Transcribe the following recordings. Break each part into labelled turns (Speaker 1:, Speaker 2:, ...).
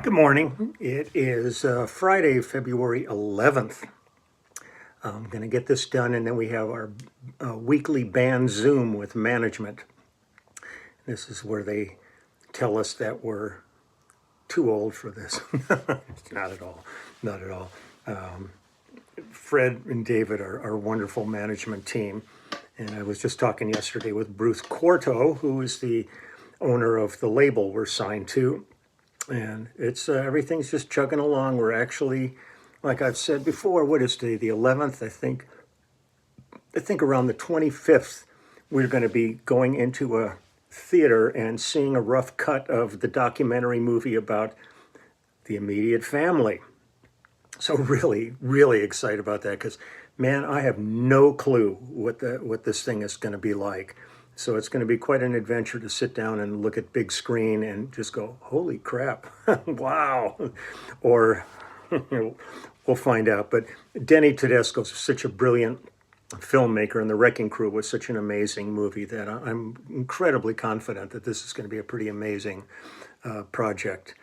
Speaker 1: Good morning. It is Friday, February 11th. I'm going to get this done, and then we have our weekly band Zoom with management. This is where they tell us that we're too old for this. Not at all. Not at all. Fred and David are our wonderful management team. And I was just talking yesterday with Bruce Quarto, who is the owner of the label we're signed to. And it's everything's just chugging along. We're actually, like I've said before, what is today? The 11th, I think. I think around the 25th, we're going to be going into a theater and seeing a rough cut of the documentary movie about the immediate family. So really, really excited about that because, man, I have no clue what this thing is going to be like. So it's going to be quite an adventure to sit down and look at big screen and just go, holy crap, wow. Or we'll find out. But Denny Tedesco is such a brilliant filmmaker, and The Wrecking Crew was such an amazing movie that I'm incredibly confident that this is going to be a pretty amazing project.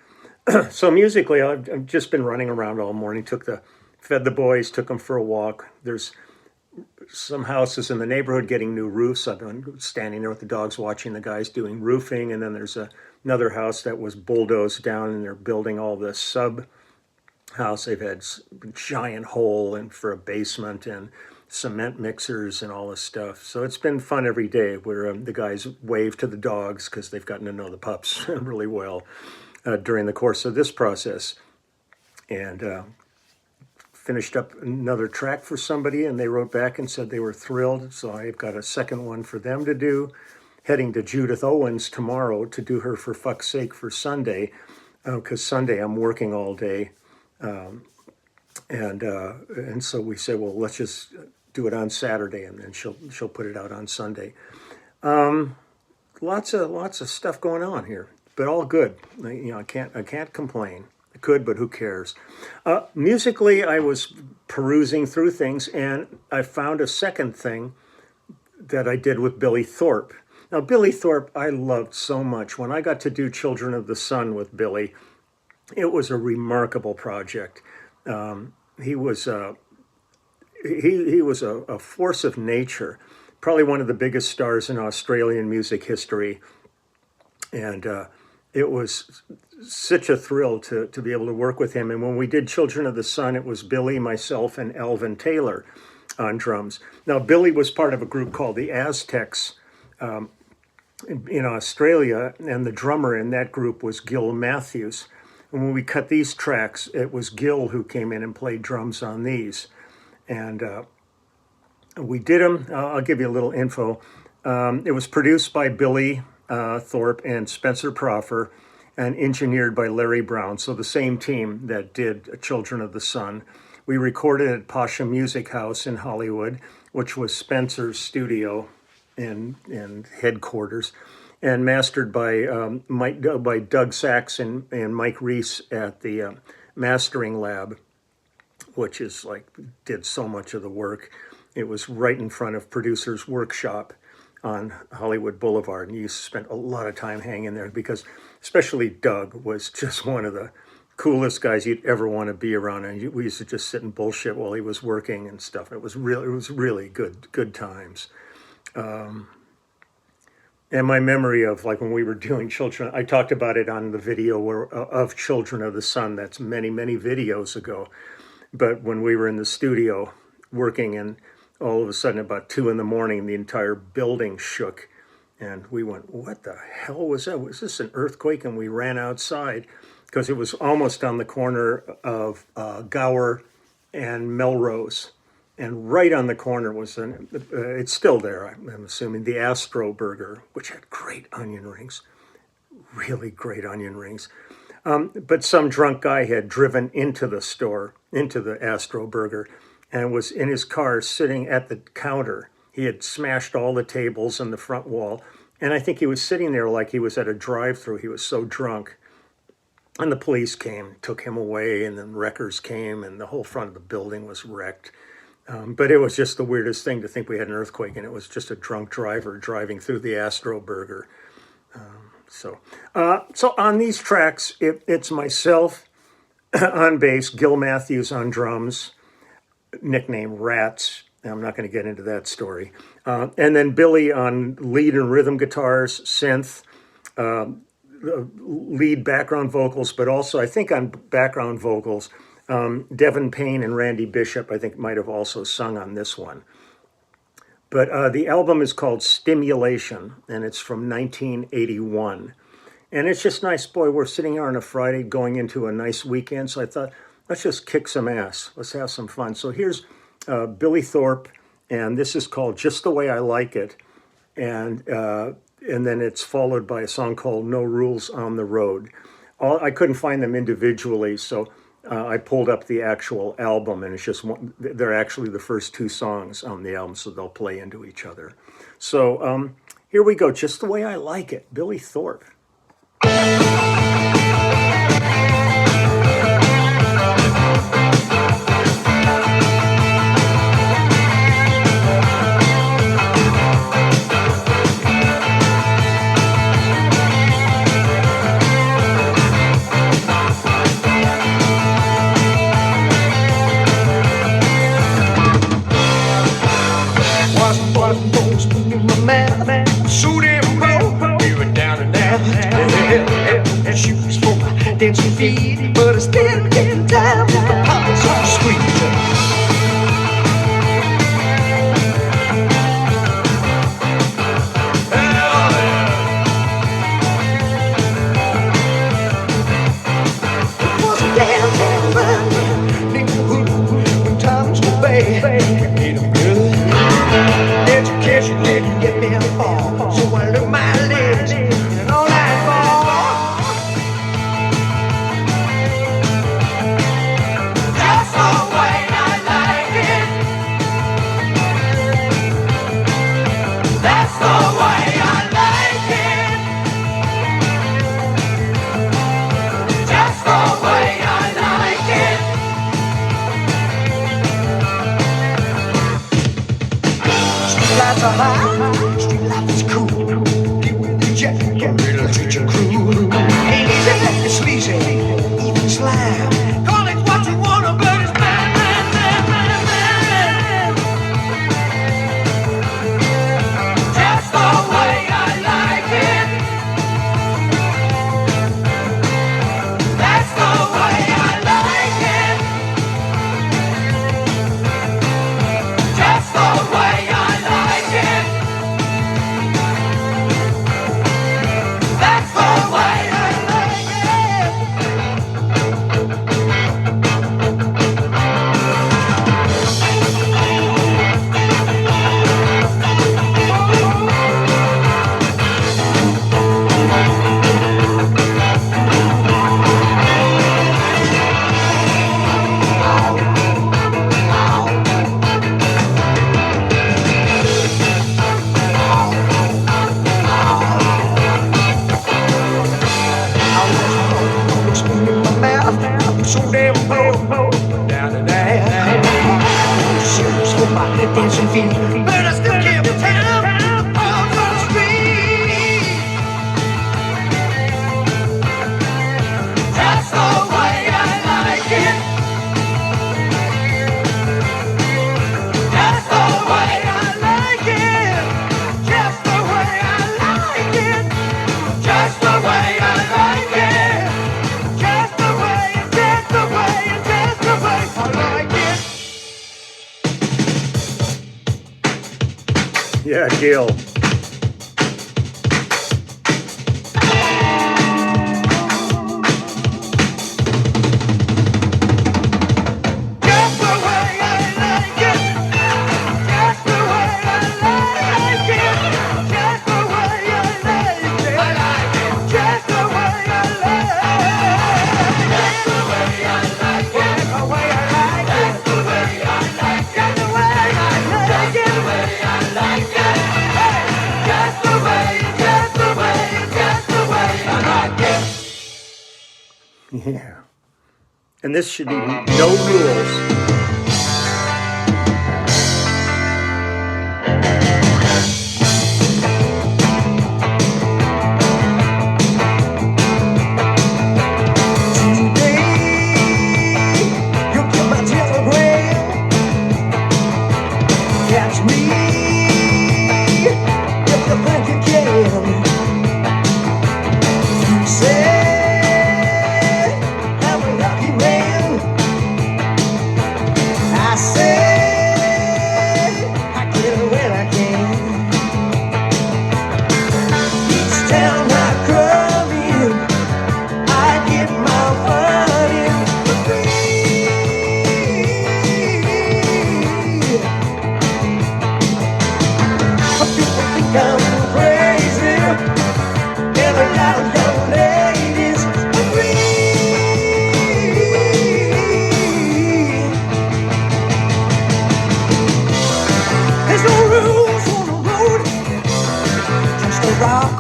Speaker 1: So musically, I've just been running around all morning. Fed the boys, took them for a walk. There's some houses in the neighborhood getting new roofs. I've been standing there with the dogs watching the guys doing roofing, and then there's another house that was bulldozed down, and they're building all the sub house. They've had a giant hole and for a basement and cement mixers and all this stuff. So it's been fun every day where the guys wave to the dogs because they've gotten to know the pups really well during the course of this process. And finished up another track for somebody, and they wrote back and said they were thrilled. So I've got a second one for them to do. Heading to Judith Owens tomorrow to do her For Fuck's Sake for Sunday, because Sunday I'm working all day. And so we said, well, let's just do it on Saturday, and then she'll put it out on Sunday. Lots of stuff going on here, but all good. I can't complain. I could, but who cares? Musically, I was perusing through things, and I found a second thing that I did with Billy Thorpe. Now, Billy Thorpe, I loved so much. When I got to do Children of the Sun with Billy, it was a remarkable project. He was a force of nature, probably one of the biggest stars in Australian music history, and it was such a thrill to be able to work with him. And when we did Children of the Sun, it was Billy, myself, and Alvin Taylor on drums. Now, Billy was part of a group called the Aztecs in Australia, and the drummer in that group was Gil Matthews. And when we cut these tracks, it was Gil who came in and played drums on these. And we did them. I'll give you a little info. It was produced by Billy Thorpe and Spencer Proffer, and engineered by Larry Brown, so the same team that did Children of the Sun. We recorded at Pasha Music House in Hollywood, which was Spencer's studio and headquarters, and mastered by Doug Sachs and Mike Reese at the Mastering Lab, which is did so much of the work. It was right in front of Producer's Workshop on Hollywood Boulevard, and you spent a lot of time hanging there because especially Doug was just one of the coolest guys you'd ever want to be around, and we used to just sit and bullshit while he was working and stuff. It was really good times. And my memory of when we were doing Children, I talked about it on the video of Children of the Sun. That's many videos ago. But when we were in the studio working, and all of a sudden about 2 a.m, the entire building shook. And we went, what the hell was that? Was this an earthquake? And we ran outside because it was almost on the corner of Gower and Melrose. And right on the corner was, it's still there, I'm assuming, the Astro Burger, which had great onion rings, really great onion rings. But some drunk guy had driven into the store, into the Astro Burger, and was in his car sitting at the counter. He had smashed all the tables and the front wall. And I think he was sitting there like he was at a drive-thru. He was so drunk. And the police came, took him away, and then wreckers came, and the whole front of the building was wrecked. But it was just the weirdest thing to think we had an earthquake, and it was just a drunk driver driving through the Astro Burger. So on these tracks, it's myself on bass, Gil Matthews on drums, nickname Rats. I'm not going to get into that story. And then Billy on lead and rhythm guitars, synth, lead background vocals, but also I think on background vocals, Devin Payne and Randy Bishop, I think, might have also sung on this one. But the album is called Stimulation, and it's from 1981. And it's just nice. Boy, we're sitting here on a Friday going into a nice weekend, so I thought, let's just kick some ass. Let's have some fun. So here's Billy Thorpe, and this is called Just the Way I Like It. And then it's followed by a song called No Rules on the Road. I couldn't find them individually, so I pulled up the actual album, and it's just they're actually the first two songs on the album, so they'll play into each other. So here we go, Just the Way I Like It, Billy Thorpe.
Speaker 2: Dancing feet, but I still getting down with the power so sweet. It was a downtown run, neighborhood when times go bad. Made 'em good. Education didn't get me far, so I learned my lesson and all I bought. Street life is cool. Get with the jet, little teacher crew. Ain't easy, it's sleazy, even slime. Call it what you wanna, but it's bad, bad, bad, bad, bad. Just the way I like it. That's the way I like it. Just the way I like it. That's the way I like it. So damn cold, down and out. Shoes for my dancing feet, but I still can't pretend on the street. That's the way I like it. That's the way I like it. Just the way I like it. Just the way I like it. Just the way.
Speaker 1: Yeah, Gil. Yeah. And this should be No Rules.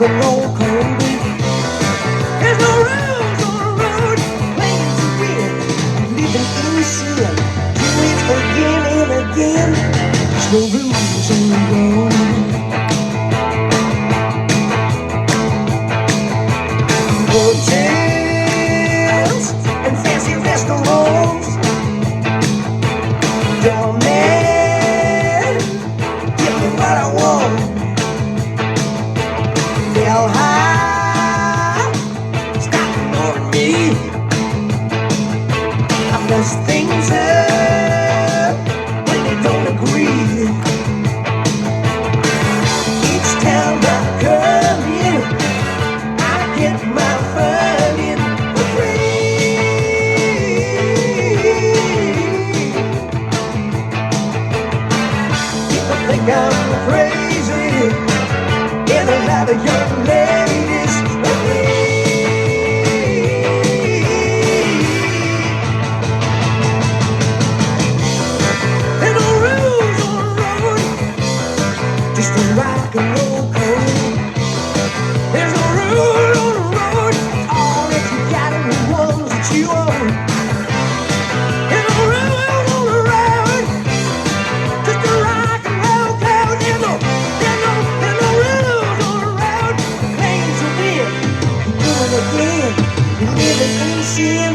Speaker 2: and roll code. There's no rules on the road, playing to win, living in sin. Do it again and again. There's no rules on the road. Hotels and fancy restaurants. Dumb man, give me what I want. Feel high, stop ignoring me. I mess things up when they don't agree. Each time I come in, I get my fun in for free. People think I'm crazy, and a lot of young ladies agree. There's no rules on the road, just a rock and roll code. There's no rule on the road, all that you got are the ones that you own. There's no rules on the road, just a rock and roll code. There's no rules on the road, playing to win, you do it again, you live in sin.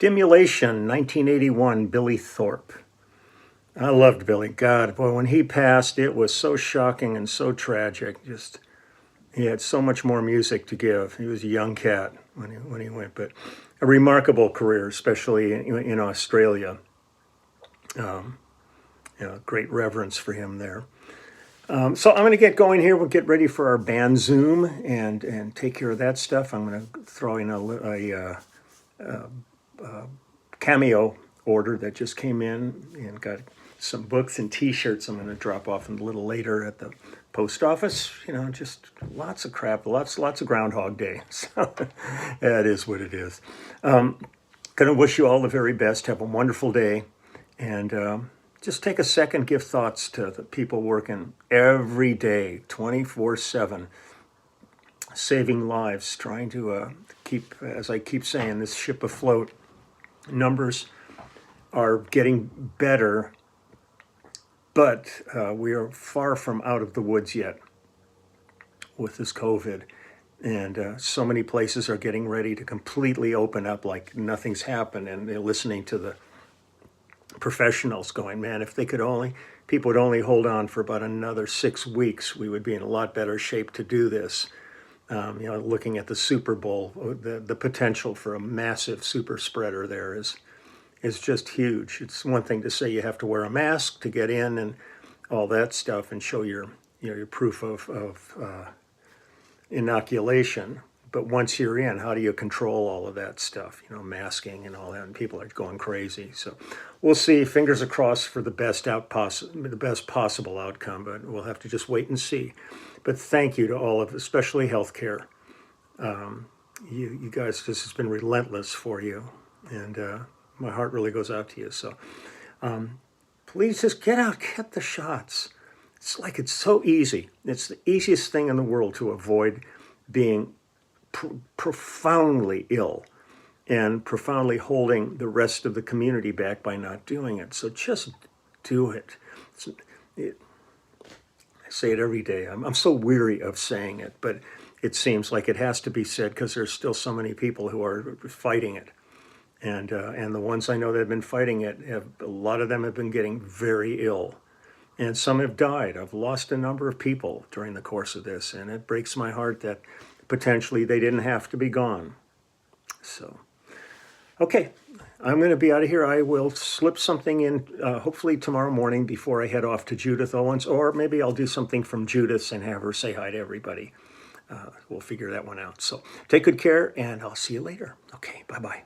Speaker 1: Stimulation, 1981, Billy Thorpe. I loved Billy. God, boy, when he passed, it was so shocking and so tragic. Just he had so much more music to give. He was a young cat when he went, but a remarkable career, especially in Australia. Great reverence for him there. So I'm going to get going here. We'll get ready for our band Zoom and take care of that stuff. I'm going to throw in a cameo order that just came in and got some books and T-shirts I'm going to drop off a little later at the post office. Just lots of crap, lots of Groundhog Day. So that is what it is. Going to wish you all the very best. Have a wonderful day, and just take a second, give thoughts to the people working every day, 24/7, saving lives, trying to keep, as I keep saying, this ship afloat. Numbers are getting better, but we are far from out of the woods yet with this COVID. And so many places are getting ready to completely open up like nothing's happened. And they're listening to the professionals going, man, if people would only hold on for about another 6 weeks, we would be in a lot better shape to do this. Looking at the Super Bowl, the potential for a massive super spreader there is just huge. It's one thing to say you have to wear a mask to get in and all that stuff and show your proof of inoculation. But once you're in, how do you control all of that stuff? Masking and all that, and people are going crazy. So we'll see. Fingers crossed for the best possible outcome, but we'll have to just wait and see. But thank you to all of, especially healthcare. You guys, this has been relentless for you, and my heart really goes out to you. So please just get out, get the shots. It's so easy. It's the easiest thing in the world to avoid being profoundly ill and profoundly holding the rest of the community back by not doing it. So just do it. I say it every day. I'm so weary of saying it, but it seems like it has to be said because there's still so many people who are fighting it. And the ones I know that have been fighting it, a lot of them have been getting very ill. And some have died. I've lost a number of people during the course of this, and it breaks my heart that potentially they didn't have to be gone. So, okay, I'm going to be out of here. I will slip something in hopefully tomorrow morning before I head off to Judith Owens, or maybe I'll do something from Judith's and have her say hi to everybody. We'll figure that one out. So take good care, and I'll see you later. Okay, bye-bye.